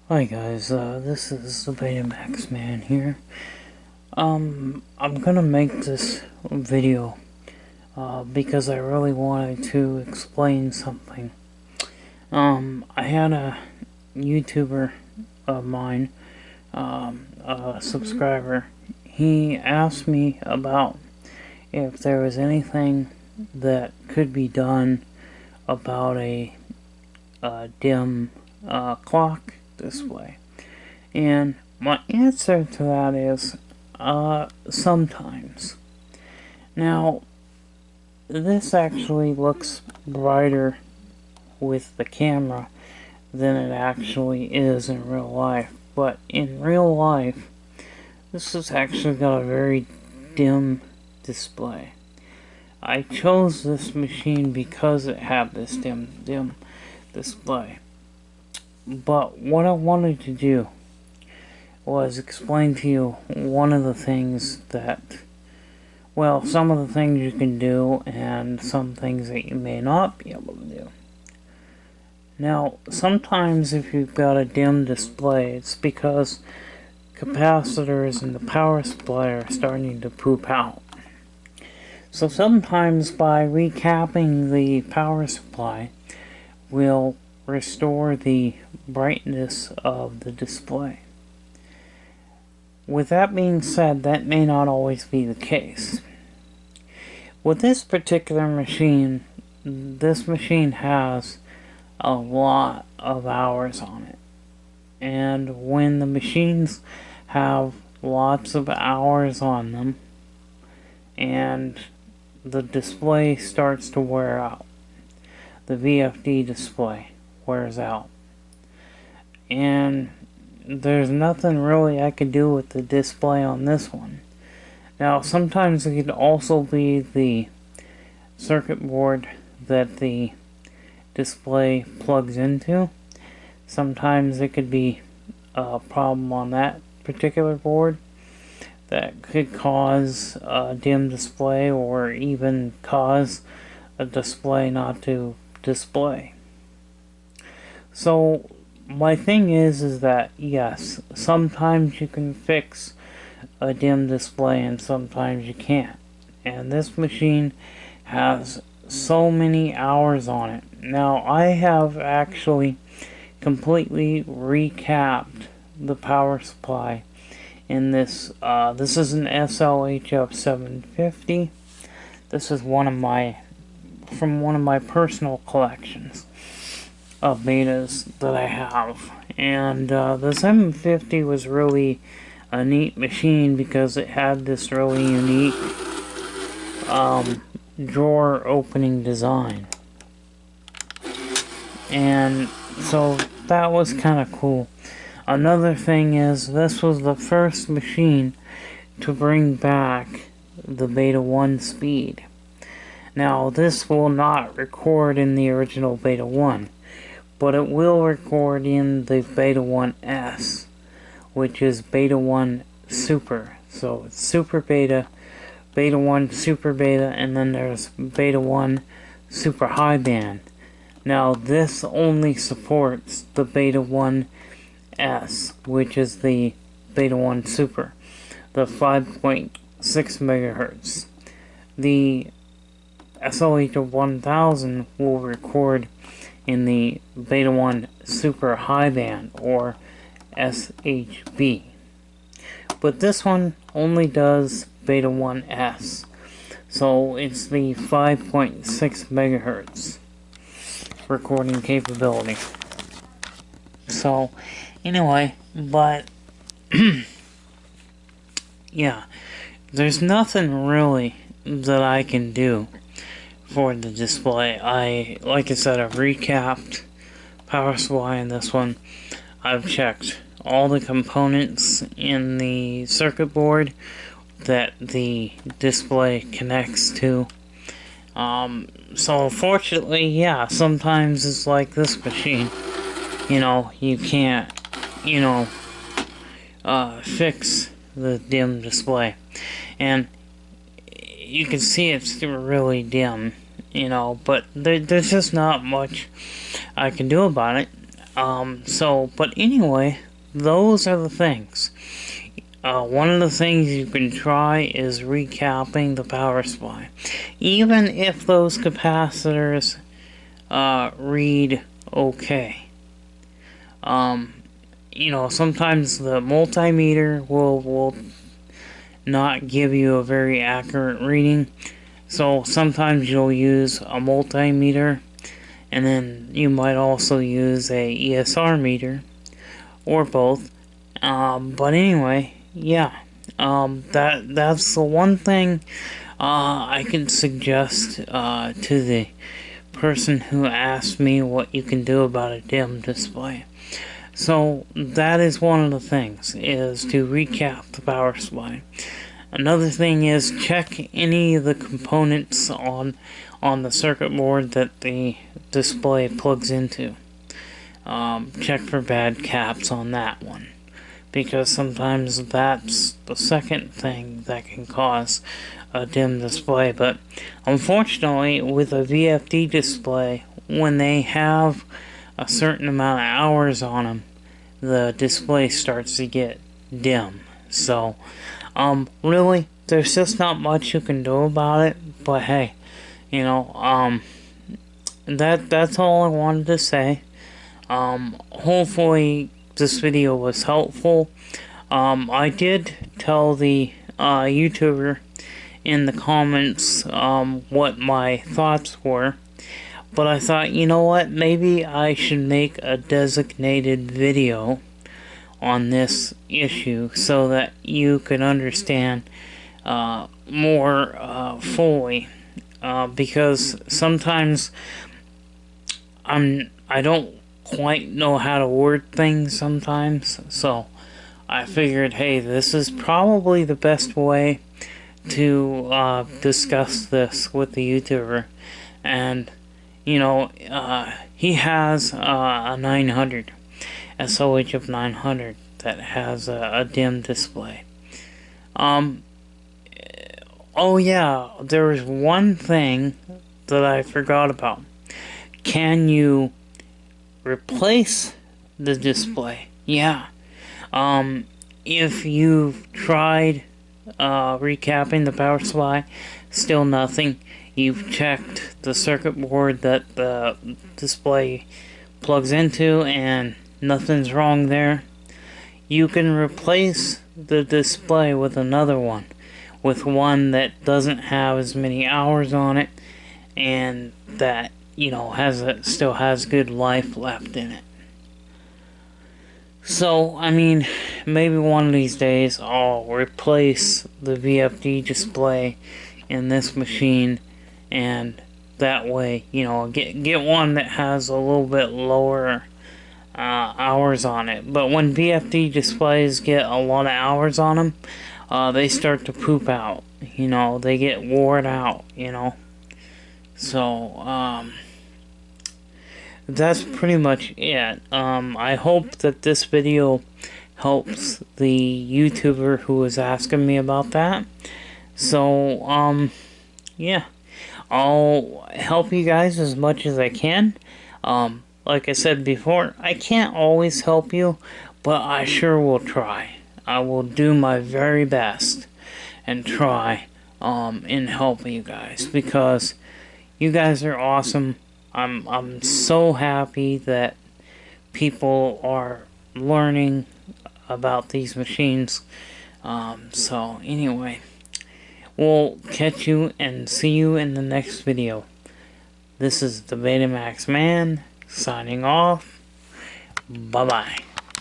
Hi guys, this is the Betamax Man here. I'm gonna make this video because I really wanted to explain something. I had a YouTuber of mine, a subscriber. He asked me about if there was anything that could be done about a dim clock display. And my answer to that is sometimes. Now, this actually looks brighter with the camera than it actually is in real life. But in real life, this has actually got a very dim display. I chose this machine because it had this dim display. But what I wanted to do was explain to you one of the things that, well, some of the things you can do and some things that you may not be able to do. Now, sometimes if you've got a dim display, it's because capacitors in the power supply are starting to poop out. So sometimes by recapping the power supply, we'll restore the brightness of the display. With that being said, that may not always be the case. With this particular machine, this machine has a lot of hours on it. And when the machines have lots of hours on them and the display starts to wear out, the VFD display wears out, and there's nothing really I could do with the display on this one. Now, sometimes it could also be the circuit board that the display plugs into. Sometimes it could be a problem on that particular board that could cause a dim display or even cause a display not to display. So my thing is that yes, sometimes you can fix a dim display and sometimes you can't. And this machine has so many hours on it. Now I have actually completely recapped the power supply in this. This is an SLHF 750. This is from one of my personal collections of betas that I have, and the 750 was really a neat machine because it had this really unique drawer opening design, and so that was kind of cool. Another thing is, this was the first machine to bring back the Beta 1 speed. Now, this will not record in the original Beta 1, but it will record in the Beta 1S, which is Beta 1 Super. So it's Super Beta, Beta 1 Super Beta, and then there's Beta 1 Super High Band. Now this only supports the Beta 1S, which is the Beta 1 Super, the 5.6 megahertz. The SLH 1000 will record in the Beta 1 Super High Band, or SHB. But this one only does Beta 1S, so it's the 5.6 megahertz recording capability. So, anyway, but yeah, there's nothing really that I can do for the display. Like I said, I've recapped power supply in this one. I've checked all the components in the circuit board that the display connects to. So fortunately, yeah, sometimes it's like this machine. You know, you can't, fix the dim display. And you can see it's really dim, but there's just not much I can do about it. But anyway, those are the things. One of the things you can try is recapping the power supply. Even if those capacitors read okay. Sometimes the multimeter will not give you a very accurate reading. So sometimes you'll use a multimeter, and then you might also use a ESR meter, or both. But anyway, yeah, that's the one thing I can suggest to the person who asked me what you can do about a dim display. So that is one of the things, is to recap the power supply. Another thing is check any of the components on the circuit board that the display plugs into. Check for bad caps on that one, because sometimes that's the second thing that can cause a dim display. But unfortunately, with a VFD display, when they have a certain amount of hours on them, the display starts to get dim. So really, there's just not much you can do about it. But hey, that's all I wanted to say. Hopefully this video was helpful. I did tell the YouTuber in the comments what my thoughts were, but I thought, you know what, maybe I should make a designated video on this issue so that you can understand more fully, because sometimes I don't quite know how to word things sometimes, so I figured, hey, this is probably the best way to discuss this with the YouTuber. And he has a 900, SOH of 900 that has a dim display. Oh yeah, there was one thing that I forgot about. Can you replace the display? Yeah. If you've tried recapping the power supply, still nothing, you've checked the circuit board that the display plugs into and nothing's wrong there, you can replace the display with another one, with one that doesn't have as many hours on it and that still has good life left in it. So, I mean, maybe one of these days I'll replace the VFD display in this machine, and that way, get one that has a little bit lower hours on it. But when VFD displays get a lot of hours on them, they start to poop out. They get worn out, So, that's pretty much it. I hope that this video helps the YouTuber who was asking me about that. So, yeah. I'll help you guys as much as I can. Like I said before, I can't always help you, but I sure will try. I will do my very best and try in helping you guys, because you guys are awesome. I'm so happy that people are learning about these machines. So anyway, we'll catch you and see you in the next video. This is the Betamax Man signing off. Bye bye.